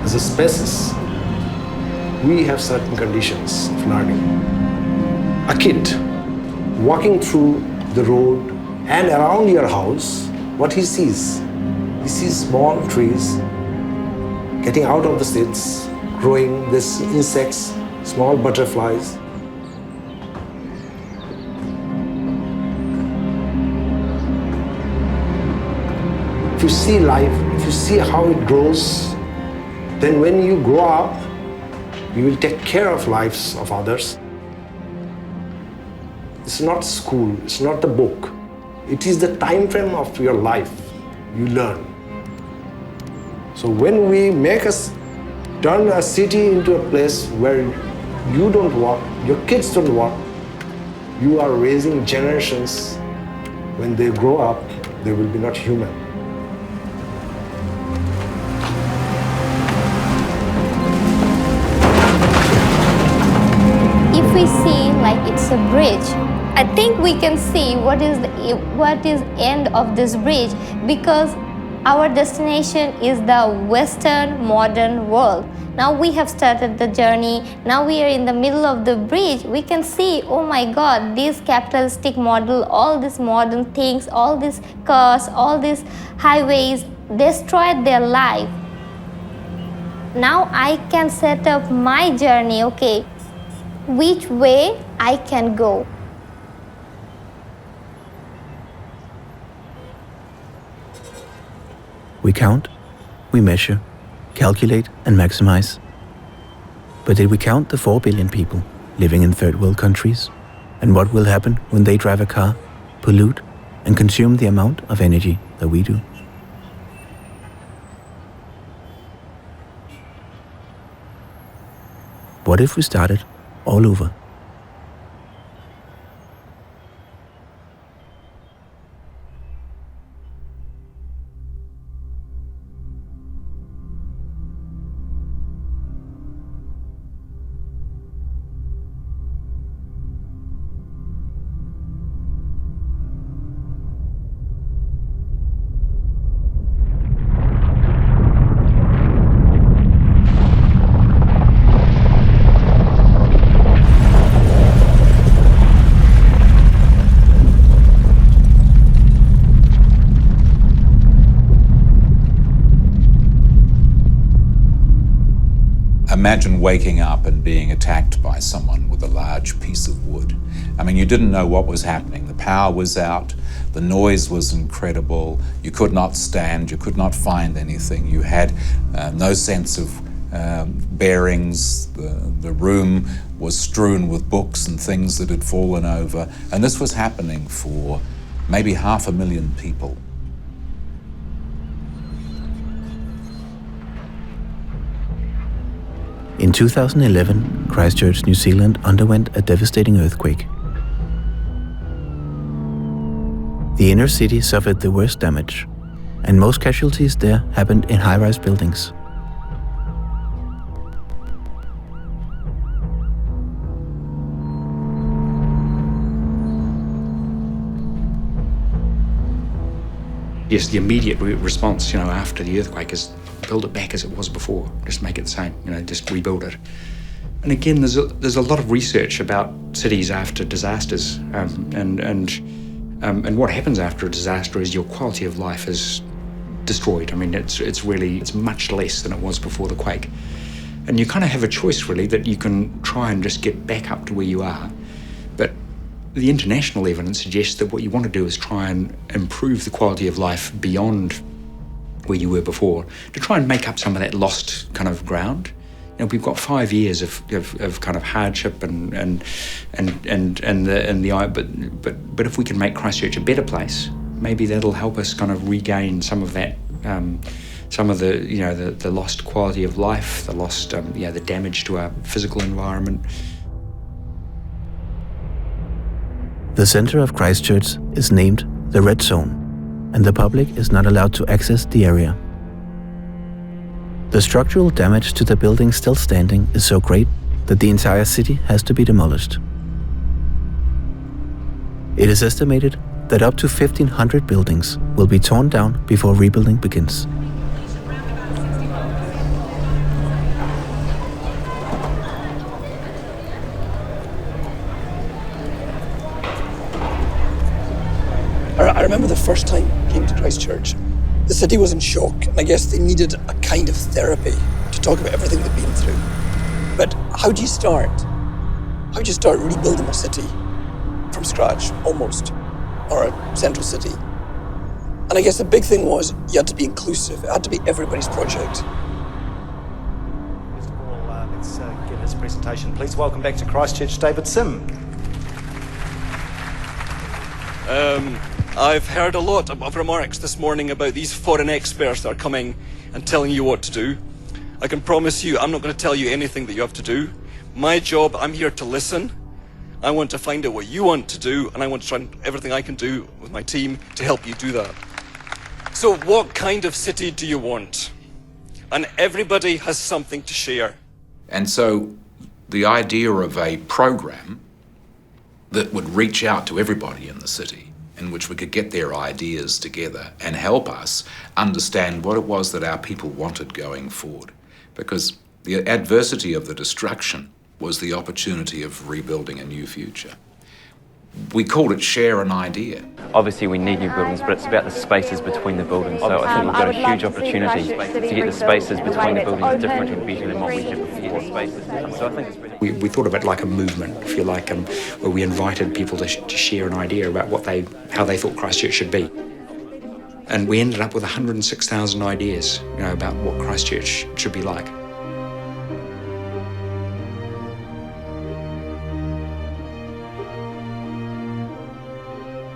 As a species, we have certain conditions of learning. A kid walking through the road and around your house, what he sees small trees getting out of the seeds, growing these insects, small butterflies. If you see life, if you see how it grows, then when you grow up, you will take care of lives of others. It's not school, it's not the book. It is the time frame of your life you learn. So when we turn a city into a place where you don't walk, your kids don't walk, you are raising generations. When they grow up, they will be not human. If we see like it's a bridge, I think we can see what is end of this bridge, because our destination is the Western modern world. Now we have started the journey. Now we are in the middle of the bridge. We can see, oh my God, this capitalistic model, all these modern things, all these cars, all these highways destroyed their life. Now I can set up my journey, okay, which way I can go. We count, we measure, calculate and maximize. But did we count the 4 billion people living in third world countries? And what will happen when they drive a car, pollute and consume the amount of energy that we do? What if we started all over? Imagine waking up and being attacked by someone with a large piece of wood. I mean, you didn't know what was happening. The power was out, the noise was incredible, you could not stand, you could not find anything, you had no sense of bearings, the room was strewn with books and things that had fallen over, and this was happening for maybe 500,000 people. In 2011, Christchurch, New Zealand underwent a devastating earthquake. The inner city suffered the worst damage, and most casualties there happened in high-rise buildings. Yes, the immediate response, after the earthquake is build it back as it was before. Just make it the same, just rebuild it. And again, there's a lot of research about cities after disasters, and what happens after a disaster is your quality of life is destroyed. I mean, it's much less than it was before the quake. And you kind of have a choice, really, that you can try and just get back up to where you are. But the international evidence suggests that what you want to do is try and improve the quality of life beyond where you were before, to try and make up some of that lost kind of ground. We've got 5 years of kind of hardship but if we can make Christchurch a better place, maybe that'll help us kind of regain some of that, some of the lost quality of life, the lost, the damage to our physical environment. The center of Christchurch is named the Red Zone, and the public is not allowed to access the area. The structural damage to the buildings still standing is so great that the entire city has to be demolished. It is estimated that up to 1,500 buildings will be torn down before rebuilding begins. I remember the first time I came to Christchurch. The city was in shock, and I guess they needed a kind of therapy to talk about everything they'd been through. But how do you start? How do you start rebuilding a city from scratch, almost, or a central city? And I guess the big thing was you had to be inclusive. It had to be everybody's project. First of all, let's get this presentation. Please welcome back to Christchurch, David Sim. I've heard a lot of remarks this morning about these foreign experts that are coming and telling you what to do. I can promise you I'm not going to tell you anything that you have to do. My job, I'm here to listen. I want to find out what you want to do, and I want to try everything I can do with my team to help you do that. So what kind of city do you want? And everybody has something to share. And so the idea of a program that would reach out to everybody in the city, in which we could get their ideas together and help us understand what it was that our people wanted going forward. Because the adversity of the destruction was the opportunity of rebuilding a new future. We called it Share an Idea. Obviously we need new buildings, but it's about the spaces between the buildings. So I think we've got a huge opportunity to get the spaces between the buildings different and better than what we had before. So I think it's really... We thought of it like a movement, if you like, where we invited people to share an idea about how they thought Christchurch should be. And we ended up with 106,000 ideas, about what Christchurch should be like.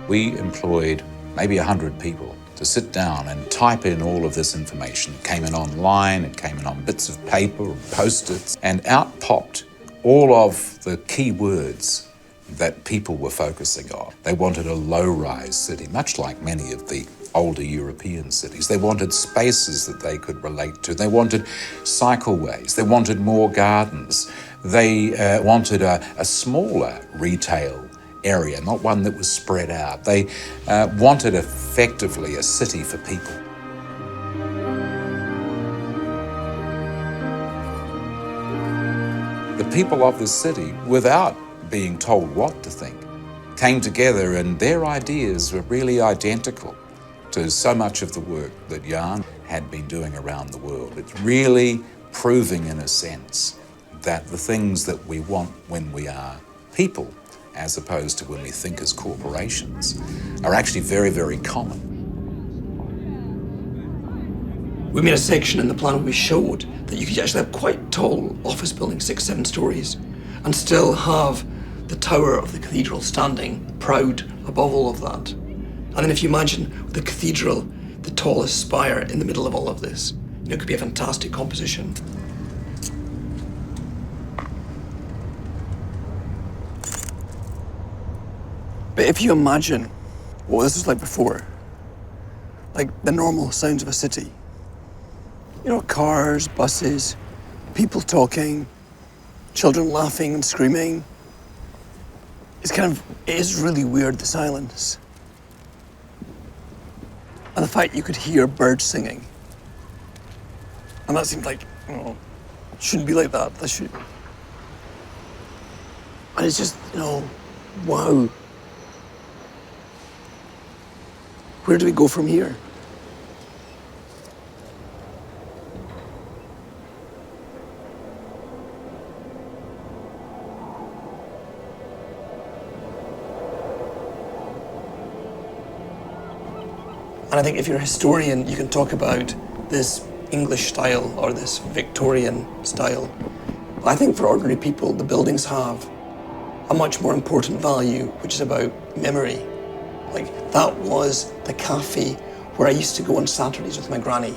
We employed maybe 100 people to sit down and type in all of this information. It came in online, it came in on bits of paper or Post-its, and out popped all of the key words that people were focusing on. They wanted a low-rise city, much like many of the older European cities. They wanted spaces that they could relate to. They wanted cycleways. They wanted more gardens. They wanted a smaller retail area, not one that was spread out. They wanted effectively a city for people. The people of this city, without being told what to think, came together, and their ideas were really identical to so much of the work that Jan had been doing around the world. It's really proving, in a sense, that the things that we want when we are people, as opposed to when we think as corporations, are actually very, very common. We made a section in the plan where we showed that you could actually have quite tall office buildings, 6-7 stories, and still have the tower of the cathedral standing proud above all of that. And then if you imagine the cathedral, the tallest spire in the middle of all of this, it could be a fantastic composition. But if you imagine what this was like before, like the normal sounds of a city, cars, buses, people talking, children laughing and screaming. It is really weird, the silence. And the fact you could hear birds singing. And that seemed like, it shouldn't be like that. That should. And it's just, wow. Where do we go from here? And I think if you're a historian, you can talk about this English style or this Victorian style. But I think for ordinary people, the buildings have a much more important value, which is about memory. Like, that was the cafe where I used to go on Saturdays with my granny.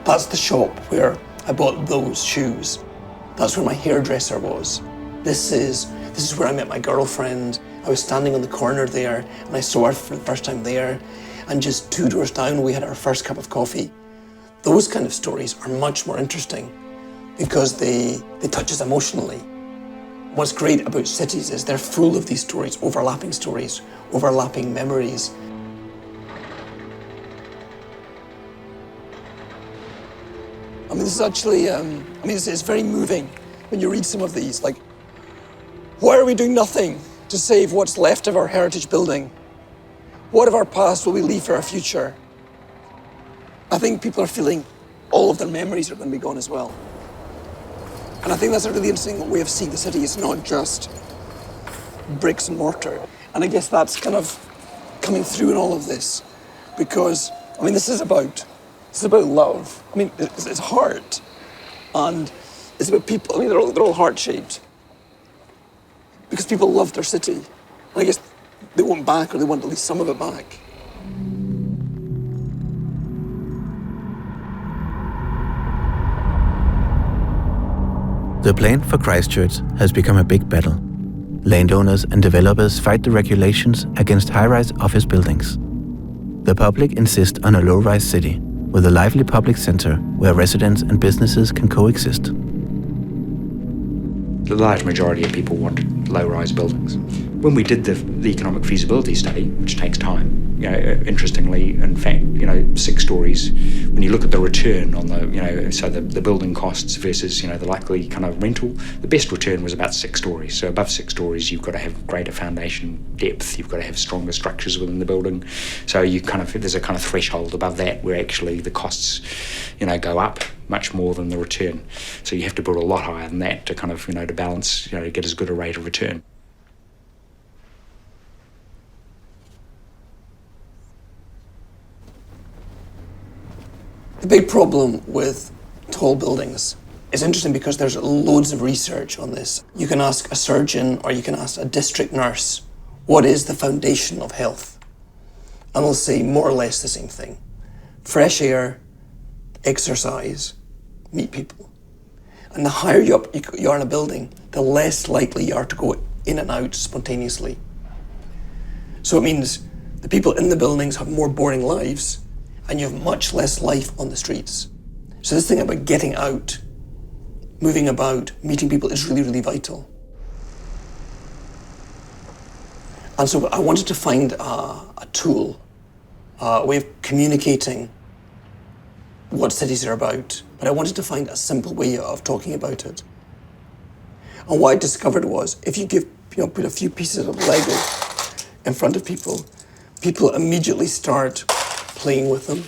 That's the shop where I bought those shoes. That's where my hairdresser was. This is where I met my girlfriend. I was standing on the corner there, and I saw her for the first time there. And just 2 doors down, we had our first cup of coffee. Those kind of stories are much more interesting because they touch us emotionally. What's great about cities is they're full of these stories, overlapping memories. I mean, this is actually, it's very moving when you read some of these. Like, why are we doing nothing to save what's left of our heritage building? What of our past will we leave for our future? I think people are feeling all of their memories are going to be gone as well. And I think that's a really interesting way of seeing the city. It's not just bricks and mortar. And I guess that's kind of coming through in all of this. Because, this is about love. It's heart. And it's about people. They're all heart-shaped. Because people love their city. And I guess they want back, or they want at least some of it back. The plan for Christchurch has become a big battle. Landowners and developers fight the regulations against high-rise office buildings. The public insist on a low-rise city with a lively public centre where residents and businesses can coexist. The large majority of people wanted low-rise buildings. When we did the economic feasibility study, which takes time, interestingly, in fact, 6 stories, when you look at the return on the building costs versus, the likely kind of rental, the best return was about 6 stories. So above 6 stories, you've got to have greater foundation depth, you've got to have stronger structures within the building. So there's a kind of threshold above that where actually the costs, go up much more than the return. So you have to build a lot higher than that to to balance, to get as good a rate of return. The big problem with tall buildings is interesting because there's loads of research on this. You can ask a surgeon or you can ask a district nurse, what is the foundation of health? And they'll say more or less the same thing. Fresh air, exercise, meet people. And the higher you are in a building, the less likely you are to go in and out spontaneously. So it means the people in the buildings have more boring lives and you have much less life on the streets. So this thing about getting out, moving about, meeting people is really, really vital. And so I wanted to find a tool, a way of communicating what cities are about, but I wanted to find a simple way of talking about it. And what I discovered was, if you put a few pieces of Lego in front of people, people immediately start playing with them.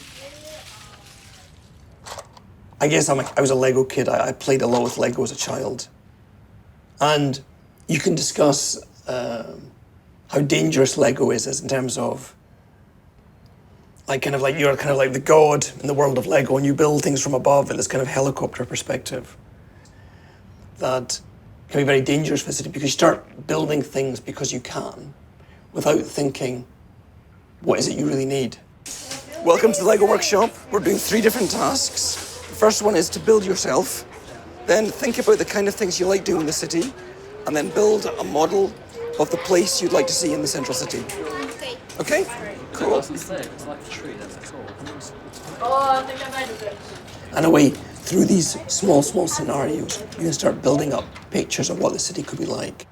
I guess I was a Lego kid. I played a lot with Lego as a child. And you can discuss how dangerous Lego is in terms of you're kind of like the god in the world of Lego, and you build things from above in this kind of helicopter perspective. That can be very dangerous for the city because you start building things because you can without thinking, what is it you really need? Welcome to the Lego workshop. We're doing 3 different tasks. The first one is to build yourself, then think about the kind of things you like doing in the city, and then build a model of the place you'd like to see in the central city. Okay? Cool. And away, through these small scenarios, you can start building up pictures of what the city could be like.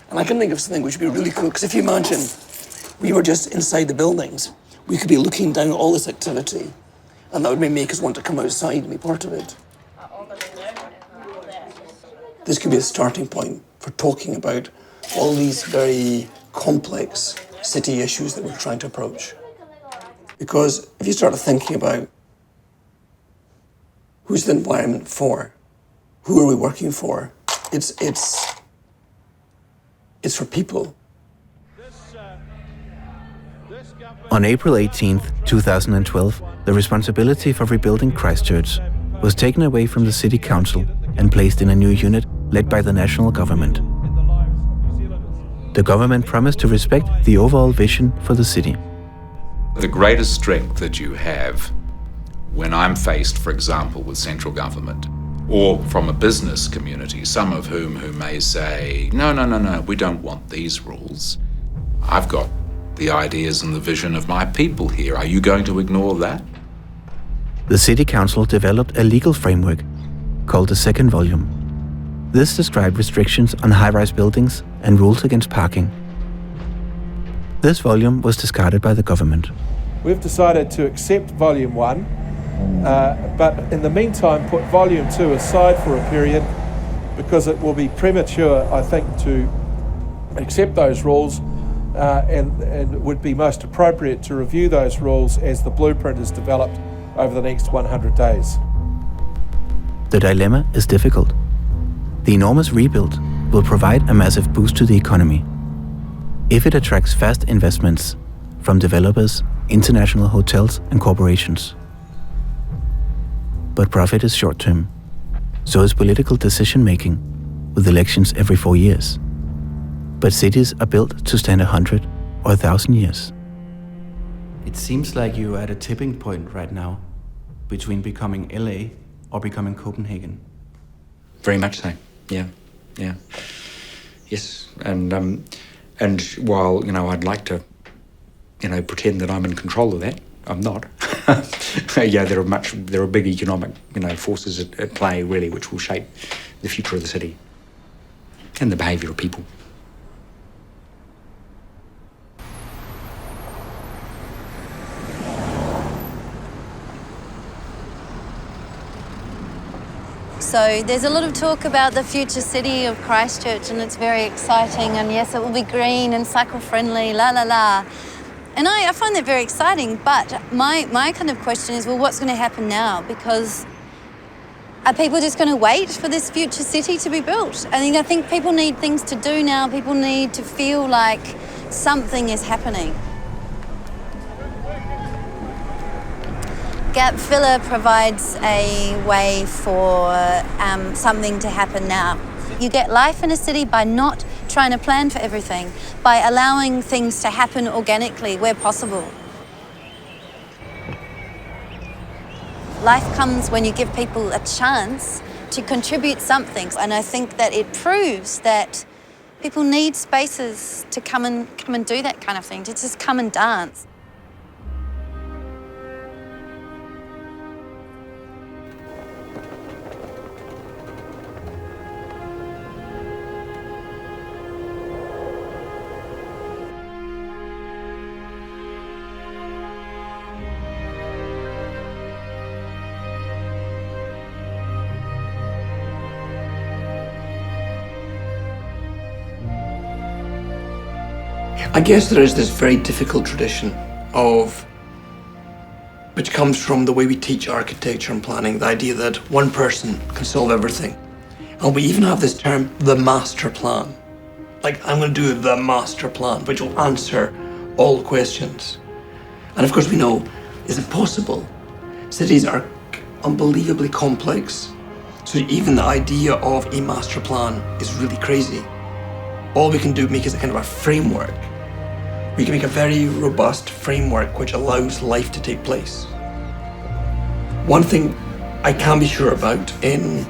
And I can think of something which would be really cool, because if you imagine we were just inside the buildings, we could be looking down at all this activity, and that would make us want to come outside and be part of it. This could be a starting point for talking about all these very complex city issues that we're trying to approach. Because if you start thinking about who's the environment for, who are we working for, it's for people. On April 18th, 2012, the responsibility for rebuilding Christchurch was taken away from the City Council and placed in a new unit led by the national government. The government promised to respect the overall vision for the city. The greatest strength that you have when I'm faced, for example, with central government, or from a business community, some of who may say, no, we don't want these rules. I've got the ideas and the vision of my people here. Are you going to ignore that? The City Council developed a legal framework called the second volume. This described restrictions on high-rise buildings and rules against parking. This volume was discarded by the government. We've decided to accept Volume 1, but in the meantime put Volume 2 aside for a period because it will be premature, I think, to accept those rules and it would be most appropriate to review those rules as the blueprint is developed over the next 100 days. The dilemma is difficult. The enormous rebuild will provide a massive boost to the economy if it attracts fast investments from developers, international hotels and corporations. But profit is short-term, so is political decision-making, with elections every 4 years. But cities are built to stand 100 or 1,000 years. It seems like you're at a tipping point right now between becoming LA or becoming Copenhagen. Very much so. Yeah. Yes, and while I'd like to, pretend that I'm in control of that, I'm not. There are big economic, forces at play really, which will shape the future of the city and the behaviour of people. So there's a lot of talk about the future city of Christchurch, and it's very exciting, and yes, it will be green and cycle-friendly, la la la. And I find that very exciting, but my kind of question is, well, what's going to happen now? Because are people just going to wait for this future city to be built? I think people need things to do now. People need to feel like something is happening. Gap filler provides a way for something to happen now. You get life in a city by not trying to plan for everything, by allowing things to happen organically where possible. Life comes when you give people a chance to contribute something, and I think that it proves that people need spaces to come and do that kind of thing, to just come and dance. I guess there is this very difficult tradition of which comes from the way we teach architecture and planning, the idea that one person can solve everything. And we even have this term, the master plan. Like, I'm going to do the master plan, which will answer all questions. And of course we know it's impossible. Cities are unbelievably complex. So even the idea of a master plan is really crazy. All we can do make is a kind of a framework. We can make a very robust framework which allows life to take place. One thing I can be sure about, in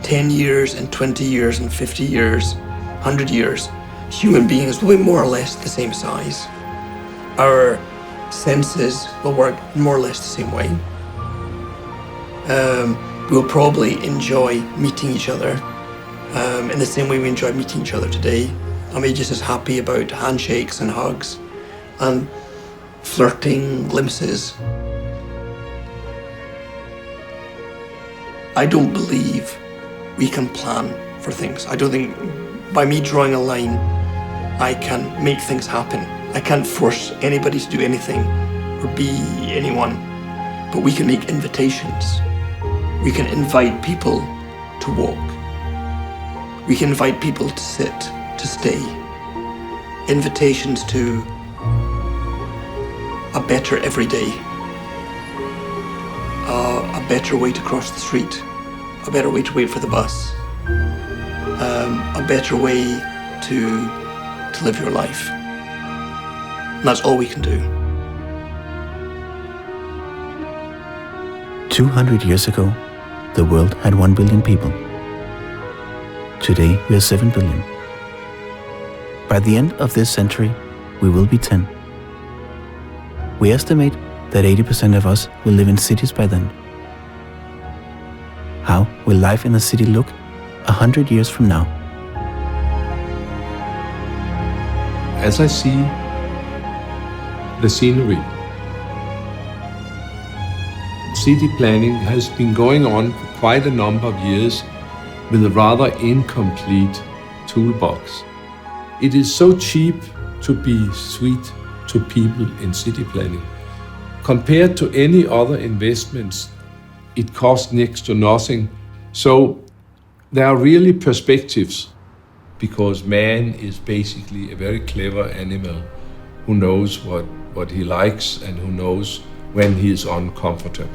10 years, in 20 years, in 50 years, 100 years, human beings will be more or less the same size. Our senses will work more or less the same way. We'll probably enjoy meeting each other in the same way we enjoy meeting each other today. I'm just as happy about handshakes and hugs and flirting glimpses. I don't believe we can plan for things. I don't think by me drawing a line, I can make things happen. I can't force anybody to do anything or be anyone, but we can make invitations. We can invite people to walk. We can invite people to sit, to stay. Invitations to a better everyday, a better way to cross the street, a better way to wait for the bus, a better way to live your life. And that's all we can do. 200 years ago, the world had 1 billion people. Today, we are 7 billion. By the end of this century, we will be 10. We estimate that 80% of us will live in cities by then. How will life in a city look 100 years from now? As I see the scenery, city planning has been going on for quite a number of years with a rather incomplete toolbox. It is so cheap to be sweet to people in city planning. Compared to any other investments, it costs next to nothing. So there are really perspectives, because man is basically a very clever animal who knows what he likes and who knows when he is uncomfortable.